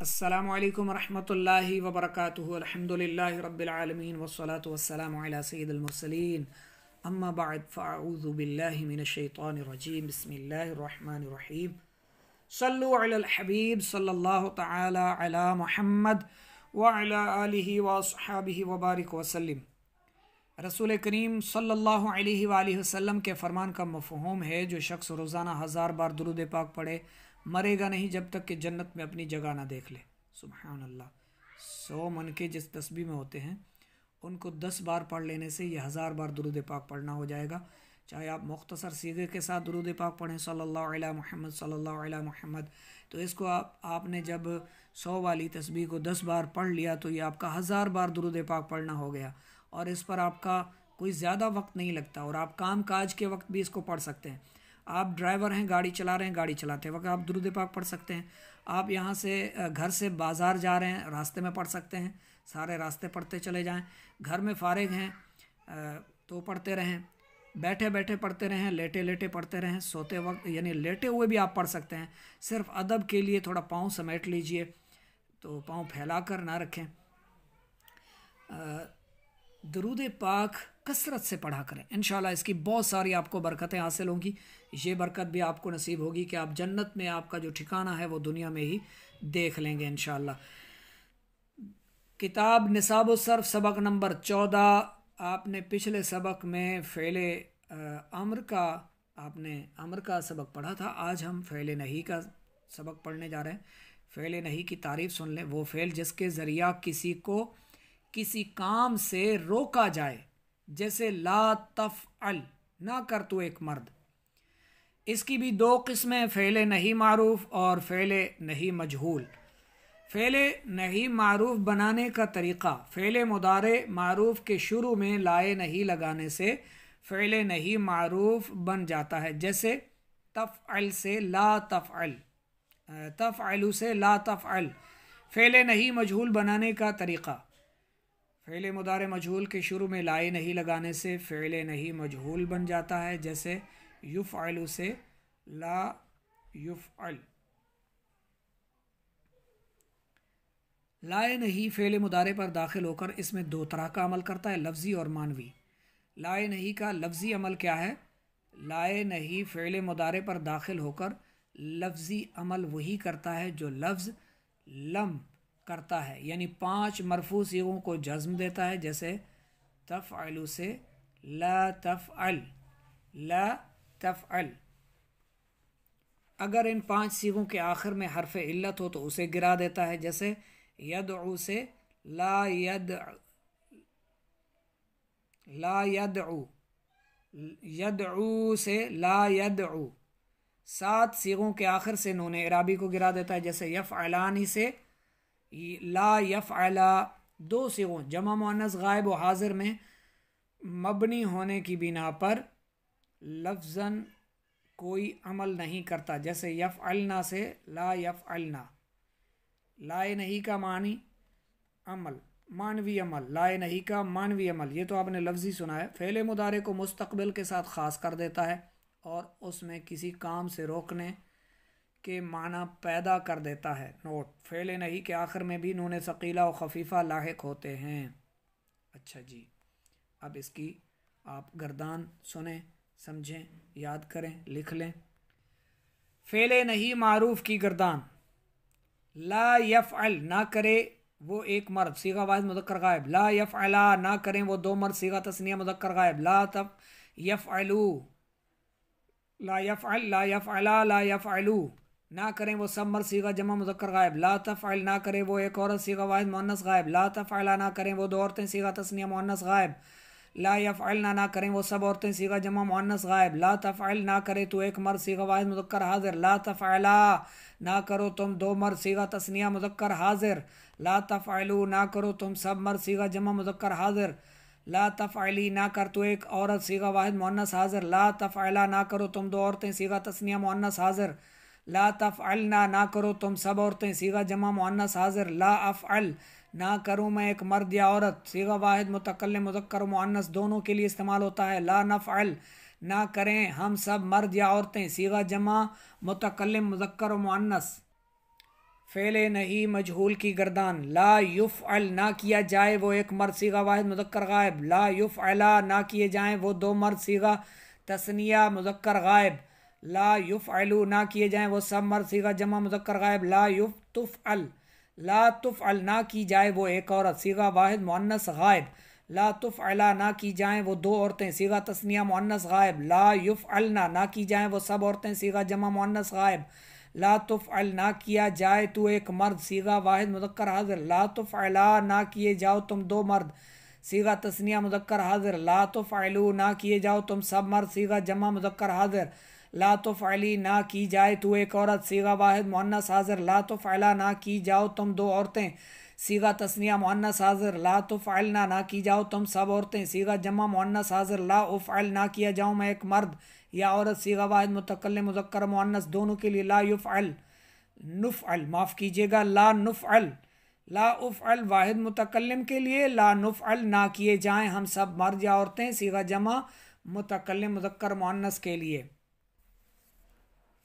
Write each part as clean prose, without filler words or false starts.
السلام علیکم ورحمۃ اللہ وبرکاتہ الحمدللہ رب العالمین والصلاة والسلام علی سید المرسلین اما بعد فاعوذ باللہ من الشیطان الرجیم بسم اللہ الرحمن الرحیم صلو علی الحبیب صلی اللہ تعالی علی محمد وعلی آلہ واصحابہ وبارک وسلم۔ رسول کریم صلی اللہ علیہ وآلہ وسلم کے فرمان کا مفہوم ہے جو شخص روزانہ 1000 بار درود پاک پڑھے مرے گا نہیں جب تک کہ جنت میں اپنی جگہ نہ دیکھ لے۔ سبحان اللہ۔ 100 من کے جس تسبیح میں ہوتے ہیں ان کو 10 بار پڑھ لینے سے یہ 1000 بار درود پاک پڑھنا ہو جائے گا۔ چاہے آپ مختصر صیغے کے ساتھ درود پاک پڑھیں صلی اللہ علیہ محمد صلی اللہ علیہ محمد، تو اس کو آپ نے جب 100 والی تسبیح کو 10 بار پڑھ لیا تو یہ آپ کا 1000 بار درود پاک پڑھنا ہو گیا، اور اس پر آپ کا کوئی زیادہ وقت نہیں لگتا، اور آپ کام کاج کے وقت بھی اس کو پڑھ سکتے ہیں۔ آپ ڈرائیور ہیں، گاڑی چلا رہے ہیں، گاڑی چلاتے وقت آپ درود پاک پڑھ سکتے ہیں۔ آپ یہاں سے گھر سے بازار جا رہے ہیں، راستے میں پڑھ سکتے ہیں، سارے راستے پڑھتے چلے جائیں۔ گھر میں فارغ ہیں تو پڑھتے رہیں، بیٹھے بیٹھے پڑھتے رہیں، لیٹے لیٹے پڑھتے رہیں، سوتے وقت یعنی لیٹے ہوئے بھی آپ پڑھ سکتے ہیں۔ صرف ادب کے لیے تھوڑا پاؤں سمیٹ لیجئے، تو پاؤں پھیلا کر نہ رکھیں۔ درود پاک کثرت سے پڑھا کریں، انشاءاللہ اس کی بہت ساری آپ کو برکتیں حاصل ہوں گی۔ یہ برکت بھی آپ کو نصیب ہوگی کہ آپ جنت میں آپ کا جو ٹھکانہ ہے وہ دنیا میں ہی دیکھ لیں گے انشاءاللہ۔ کتاب نصاب الصرف سبق نمبر 14، آپ نے پچھلے سبق میں فعل امر کا سبق پڑھا تھا۔ آج ہم فعل نہی کا سبق پڑھنے جا رہے ہیں۔ فعل نہی کی تعریف سن لیں۔ وہ فعل جس کے ذریعہ کسی کو کسی کام سے روکا جائے، جیسے لا تفعل، نہ کر تو ایک مرد۔ اس کی بھی 2 قسمیں، فعل نہی معروف اور فعل نہی مجہول۔ فعل نہی معروف بنانے کا طریقہ، فعل مضارع معروف کے شروع میں لائے نہی لگانے سے فعل نہی معروف بن جاتا ہے، جیسے تفعل سے لا تفعل، تفعل سے لا تفعل۔ فعل نہی مجہول بنانے کا طریقہ، فعل مضارع مجہول کے شروع میں لائے نہی لگانے سے فعل نہی مجہول بن جاتا ہے، جیسے یفعل سے لا یفعل۔ لائے نہی فعل مضارع پر داخل ہو کر اس میں 2 طرح کا عمل کرتا ہے، لفظی اور معنوی۔ لائے نہی کا لفظی عمل کیا ہے؟ لائے نہی فعل مضارع پر داخل ہو کر لفظی عمل وہی کرتا ہے جو لفظ لم کرتا ہے، یعنی 5 مرفوع صیغوں کو جزم دیتا ہے، جیسے تفعل سے لا تفعل، لا تفعل۔ اگر ان 5 صیغوں کے آخر میں حرف علت ہو تو اسے گرا دیتا ہے، جیسے یدعو سے لا یدعو، یدعو سے لا یدعو۔ 7 صیغوں کے آخر سے نون اعرابی کو گرا دیتا ہے، جیسے یفعلانی سے لا یفعلا۔ 2 صیغوں جمع مؤنث غائب و حاضر میں مبنی ہونے کی بنا پر لفظاً کوئی عمل نہیں کرتا، جیسے یفعلنا سے لا یفعلنا۔ لائے نہی کا معنی عمل، معنوی عمل، لائے نہی کا معنوی عمل، یہ تو آپ نے لفظی سنا ہے۔ فعل مضارع کو مستقبل کے ساتھ خاص کر دیتا ہے اور اس میں کسی کام سے روکنے کے معنی پیدا کر دیتا ہے۔ نوٹ: فعل نہی کے آخر میں بھی نون ثقیلہ و خفیفہ لاحق ہوتے ہیں۔ اچھا جی، اب اس کی آپ گردان سنیں، سمجھیں، یاد کریں، لکھ لیں۔ فعل نہی معروف کی گردان: لا یفعل، نہ کرے وہ ایک مرد، صیغہ واحد مذکر غائب۔ لا یفعلا، نہ کریں وہ 2 مرد، صیغہ تثنیہ مذکر غائب۔ لا یفعلو، لا یفعل، لا یفعلا، لا یفعلو، نہ کریں وہ سب مرد، صیغہ جمع مذکر غائب۔ لا تفعل، نہ کرے وہ ایک عورت، صیغہ واحد مؤنث غائب۔ لا تفعلا، نہ کریں وہ 2 عورتیں، صیغہ تثنیہ مؤنث غائب۔ لا یفعلنا، نہ کریں وہ سب عورتیں، صیغہ جمع مؤنث غائب۔ لا تفعل، نہ کرے تو ایک مرد، صیغہ واحد مذکر حاضر۔ لا تفعلا، نہ کرو تم 2 مرد، صیغہ تثنیہ مذکر حاضر۔ لا تفعلوا، نہ کرو تم سب مرد، صیغہ جمع مذکر حاضر۔ لا تفعلی، نہ کر تو ایک عورت، صیغہ واحد مؤنث حاضر۔ لا تفعلا، نہ کرو تم 2 عورتیں، صیغہ تثنیہ مؤنث حاضر۔ لا تفعلنا، نہ کرو تم سب عورتیں، صیغہ جمع مؤنث حاضر۔ لا افعل، نہ کروں میں ایک مرد یا عورت، صیغہ واحد متکلم مذکر و مؤنث دونوں کے لیے استعمال ہوتا ہے۔ لا نفعل، نہ کریں ہم سب مرد یا عورتیں، صیغہ جمع متکلم مذکر و مؤنث۔ فعل نہیں مجہول کی گردان، لا یفعل نہ کیا جائے وہ ایک مرد صیغہ واحد مذکر غائب، لا یفعلا نہ کیے جائیں وہ دو مرد صیغہ تثنیہ مذکر غائب، لا یفعلو نہ کیے جائیں وہ سب مرد صیغہ جمع مذکر غائب، لا تفعل لا تفعل نہ کی جائے وہ ایک عورت صیغہ واحد مؤنث غائب، لا تفعلا نہ کی جائیں وہ دو عورتیں صیغہ تثنیہ مؤنث غائب، لا یفعلنا نہ کی جائیں وہ سب عورتیں صیغہ جمع مؤنث غائب، لا تفعل نہ کیا جائے تو ایک مرد صیغہ واحد مذکر حاضر، لا تفعلا نہ کیے جاؤ تم دو مرد صیغہ تثنیہ مذکر حاضر، لا تفعلو نہ کیے جاؤ تم سب مرد صیغہ جمع مذکر حاضر، لا تفعلی نہ کی جائے تو ایک عورت صیغہ واحد مؤنث حاضر، لا تفعلا نہ کی جاؤ تم دو عورتیں صیغہ تثنیہ مؤنث حاضر، لا تفعلنا نہ کی جاؤ تم سب عورتیں صیغہ جمع مؤنث حاضر، لا افعل نہ کیا جاؤں میں ایک مرد یا عورت صیغہ واحد متکلم مذکر مؤنث دونوں کے لیے، لا یفعل نفعل معاف کیجیے گا، لا نفعل لا افعل واحد متکلم کے لیے، لا نفعل نہ کیے جائیں ہم سب مرد یا عورتیں صیغہ جمع متکلم مذکر مؤنث کے لیے۔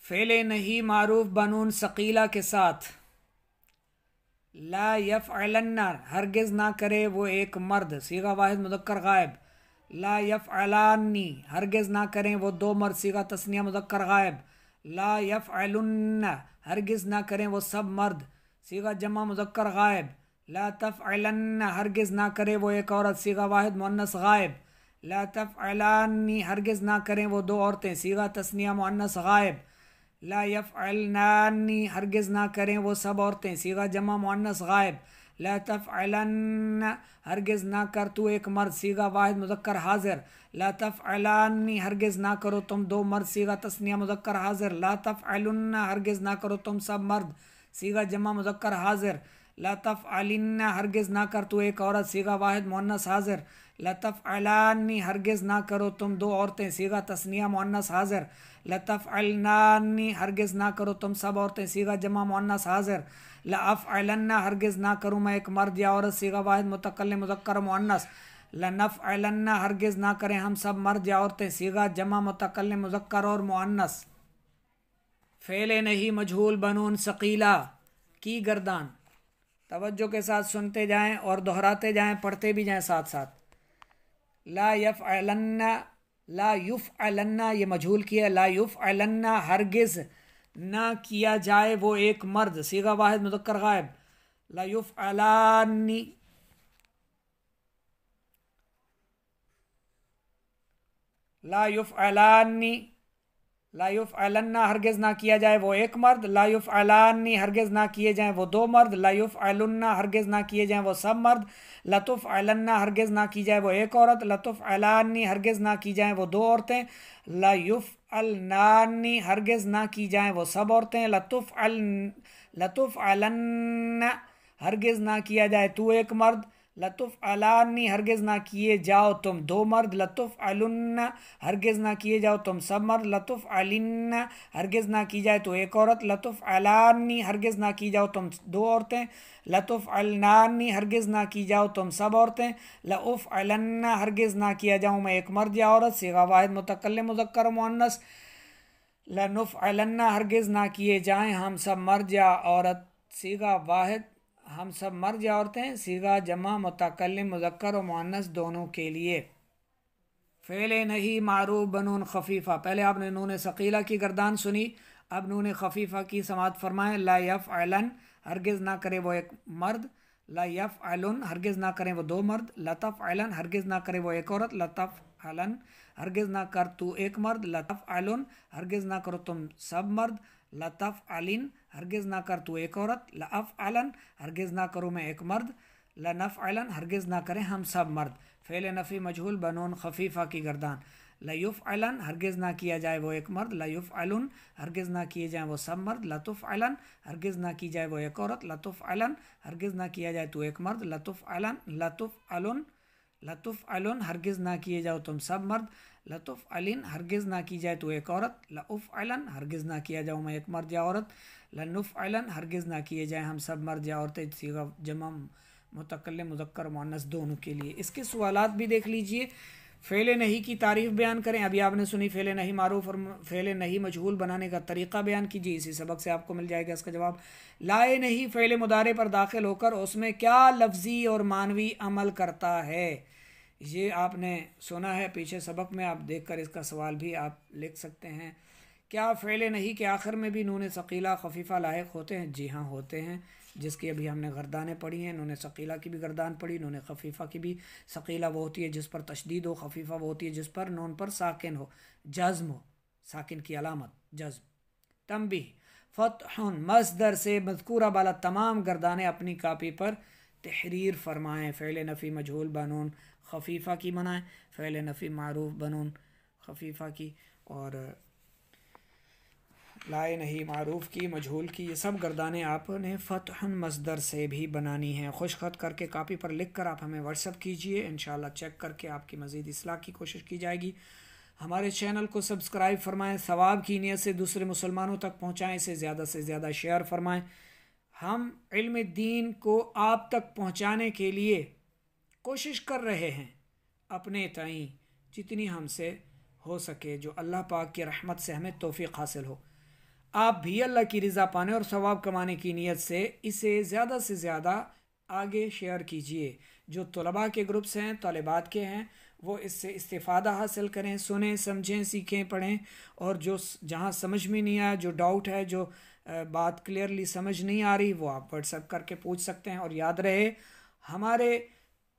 فعل نہیں معروف بنون ثقیلہ کے ساتھ، لا یفعلن ہرگز نہ کرے وہ ایک مرد صیغہ واحد مذکر غائب، لا یفعلانی ہرگز نہ کریں وہ دو مرد صیغہ تثنیہ مذکر غائب، لا یفعلن ہرگز نہ کریں وہ سب مرد صیغہ جمع مذکر غائب، لا تفعلن ہرگز نہ کرے وہ ایک عورت صیغہ واحد مؤنث غائب، لا تفعلانی ہرگز نہ کریں وہ دو عورتیں صیغہ تثنیہ مؤنث غائب، لا یفعلنانی ہرگز نہ کریں وہ سب عورتیں صیغہ جمع مؤنث غائب، لا تفعلن ہرگز نہ کر تو ایک مرد صیغہ واحد مذکر حاضر، لا تفعلانی ہرگز نہ کرو تم دو مرد صیغہ تثنیہ مذکر حاضر، لا تفعلن ہرگز نہ کرو تم سب مرد صیغہ جمع مذکر حاضر، لا تفعلن ہرگز نہ کر تو ایک عورت صیغہ واحد مؤنث حاضر، لا تفعلانی ہرگز نہ کرو تم دو عورتیں صیغہ تثنیہ مؤنث حاضر، لا تفعلنانی ہرگز نہ کرو تم سب عورتیں صیغہ جمع مؤنث حاضر، لا افعلن ہرگز نہ کروں میں ایک مرد یا عورت صیغہ واحد متکلم مذکر مؤنث، لا نفعلن ہرگز نہ کریں ہم سب مرد یا عورتیں صیغہ جمع متکلم مذکر اور مؤنث۔ فعل نہیں مجہول بنون ثقیلہ کی گردان، توجہ کے ساتھ سنتے جائیں اور دہراتے جائیں، پڑھتے بھی جائیں ساتھ ساتھ، لا یفعلن لا یفعلن یہ مجہول کیا، لا یفعلن ہرگز نہ کیا جائے وہ ایک مرد صیغہ واحد مذکر غائب، لا یفعلانی لا یفعلانی لا یفعلن ہرگز نہ کیا جائے وہ ایک مرد، لا یفعلانی ہرگز نہ کیے جائیں وہ دو مرد، لا یفعلن ہرگز نہ کیے جائیں وہ سب مرد، لا تفعلن ہرگز نہ کی جائے وہ ایک عورت، لا تفعلانی ہرگز نہ کی جائیں وہ دو عورتیں، لا یفعلنانی ہرگز نہ کی جائیں وہ سب عورتیں، لا تفعلن ہرگز نہ کیا جائے تو ایک مرد، لا تفعلانی ہرگز نہ کیے جاؤ تم دو مرد، لا تفعلن ہرگز نہ کیے جاؤ تم سب مرد، لا تفعلن ہرگز نہ کی جائے تو ایک عورت، لا تفعلانی ہرگز نہ کی جاؤ تم دو عورتیں، لا تفعلنانی ہرگز نہ کی جاؤ تم سب عورتیں، لا افعلن ہرگز نہ کیا جاؤں میں ایک مرد یا عورت صیغہ واحد متکلم مذکر مؤنث، لا نفعلن ہرگز نہ کیے جائیں ہم سب مرد یا عورت صیغہ واحد ہم سب مرد یا عورتیں صیغہ جمع متکلم مذکر و مؤنث دونوں کے لیے۔ فعل نہیں معروف بنون خفیفہ، پہلے آپ نے نون ثقیلہ کی گردان سنی، اب نون خفیفہ کی سماعت فرمائیں، لا یفعلن ہرگز نہ کرے وہ ایک مرد، لا یفعلن ہرگز نہ کریں وہ دو مرد، لا تفعلن ہرگز نہ کرے وہ ایک عورت، لا تفعلن ہرگز نہ کر تو ایک مرد، لا تفعلن ہرگز نہ کرو تم سب مرد، لا تفعلن ہرگز نہ کر تو ایک عورت، لا افعلن ہرگز نہ کروں میں ایک مرد، لا نفعلن ہرگز نہ کریں ہم سب مرد۔ فعل نفی مجہول بنون خفیفہ کی گردان، لا یفعلن ہرگز نہ کیا جائے وہ ایک مرد، لا یفعلن ہرگز نہ کیے جائیں وہ سب مرد، لا تفعلن ہرگز نہ کی جائے وہ ایک عورت، لا تفعلن ہرگز نہ کیا جائے تو ایک مرد، لا تفعلن ہرگز نہ کیے جاؤ تم سب مرد، لا تفعلن ہرگز نہ کی جائے تو ایک عورت، لا افعلن ہرگز نہ کیا جاؤں میں ایک مرد یا عورت، لا نفعلن ہرگز نہ کیے جائیں ہم سب مرد یا عورتیں صیغہ جمع متکلم مذکر مؤنث دونوں کے لیے۔ اس کے سوالات بھی دیکھ لیجئے، فعل نہیں کی تعریف بیان کریں. ابھی آپ نے سنی فعل نہیں معروف اور فعل نہیں مجہول بنانے کا طریقہ بیان کیجیے. اسی سبق سے آپ کو مل جائے گا اس کا جواب. لائے نہیں فعل مضارع پر داخل ہو کر اس میں کیا لفظی اور معنوی عمل کرتا ہے. یہ آپ نے سنا ہے پیچھے سبق میں، آپ دیکھ کر اس کا سوال بھی آپ لکھ سکتے ہیں. کیا فعل نہیں کے آخر میں بھی نون ثقیلہ خفیفہ لاحق ہوتے ہیں؟ جی ہاں ہوتے ہیں، جس کی ابھی ہم نے گردانیں پڑھی ہیں. نون ثقیلہ کی بھی گردان پڑھی، نون خفیفہ کی بھی. ثقیلہ وہ ہوتی ہے جس پر تشدید ہو، خفیفہ وہ ہوتی ہے جس پر نون پر ساکن ہو، جزم ہو، ساکن کی علامت جزم. تنبیہ: فتح مصدر سے مذکورہ بالا تمام گردانیں اپنی کاپی پر تحریر فرمائیں. فعل نفی مجہول بنون خفیفہ کی بنائیں، فعل نفی معروف بنون خفیفہ کی، اور لائے نہیں معروف کی، مجہول کی، یہ سب گردانیں آپ نے فتح مصدر سے بھی بنانی ہیں. خوش خط کر کے کاپی پر لکھ کر آپ ہمیں واٹس ایپ کیجئے، انشاءاللہ چیک کر کے آپ کی مزید اصلاح کی کوشش کی جائے گی. ہمارے چینل کو سبسکرائب فرمائیں، ثواب کی نیت سے دوسرے مسلمانوں تک پہنچائیں، اسے زیادہ سے زیادہ شیئر فرمائیں. ہم علم دین کو آپ تک پہنچانے کے لیے کوشش کر رہے ہیں اپنے تئیں جتنی ہم سے ہو سکے، جو اللہ پاک کی رحمت سے ہمیں توفیق حاصل ہو. آپ بھی اللہ کی رضا پانے اور ثواب کمانے کی نیت سے اسے زیادہ سے زیادہ آگے شیئر کیجئے. جو طلباء کے گروپس ہیں، طالبات کے ہیں، وہ اس سے استفادہ حاصل کریں، سنیں، سمجھیں، سیکھیں، پڑھیں. اور جو جہاں سمجھ میں نہیں آیا، جو ڈاؤٹ ہے، جو بات کلیئرلی سمجھ نہیں آ رہی، وہ آپ واٹس ایپ کر کے پوچھ سکتے ہیں. اور یاد رہے، ہمارے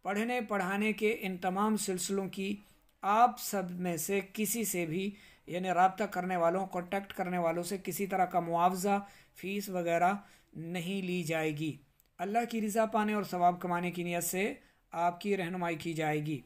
پڑھنے پڑھانے کے ان تمام سلسلوں کی آپ سب میں سے کسی سے بھی، یعنی رابطہ کرنے والوں، کانٹیکٹ کرنے والوں سے کسی طرح کا معاوضہ، فیس وغیرہ نہیں لی جائے گی. اللہ کی رضا پانے اور ثواب کمانے کی نیت سے آپ کی رہنمائی کی جائے گی.